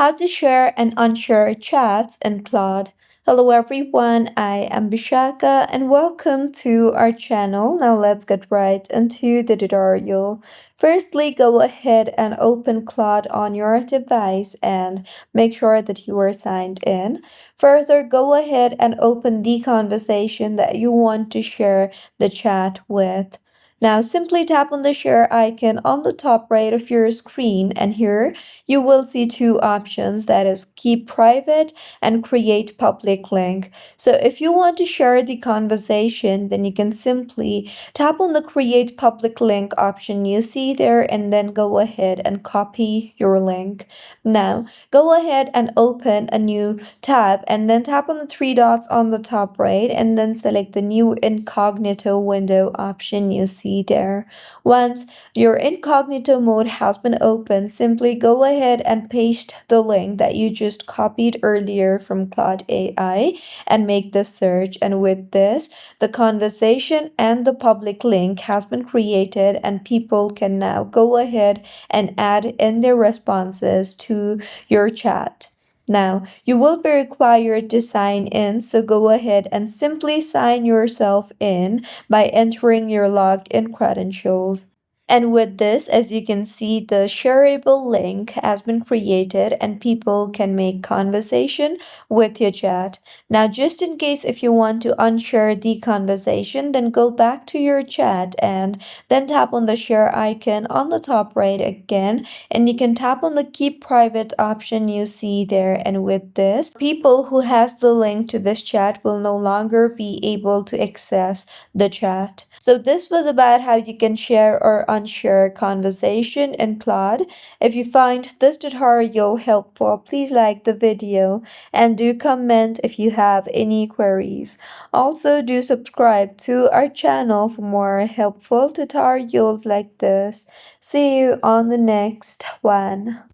How to share and unshare chats in Claude. Hello everyone, I am Bishaka and welcome to our channel. Now let's get right into the tutorial. Firstly, go ahead and open Claude on your device and make sure that you are signed in. Further, go ahead and open the conversation that you want to share the chat with. Now simply tap on the share icon on the top right of your screen, and here you will see two options, that is keep private and create public link. So if you want to share the conversation, then you can simply tap on the create public link option you see there and then go ahead and copy your link. Now go ahead and open a new tab and then tap on the three dots on the top right and then select the new incognito window option you see there. Once your incognito mode has been opened, simply go ahead and paste the link that you just copied earlier from Claude AI and make the search. And with this, the conversation and the public link has been created and people can now go ahead and add in their responses to your chat. Now, you will be required to sign in, so go ahead and simply sign yourself in by entering your login credentials. And with this, as you can see, the shareable link has been created and people can make conversation with your chat. Now, just in case if you want to unshare the conversation, then go back to your chat and then tap on the share icon on the top right again. And you can tap on the keep private option you see there. And with this, people who has the link to this chat will no longer be able to access the chat. So this was about how you can share or unshare conversation in Claude. If you find this tutorial helpful, please like the video and do comment if you have any queries. Also, do subscribe to our channel for more helpful tutorials like this. See you on the next one.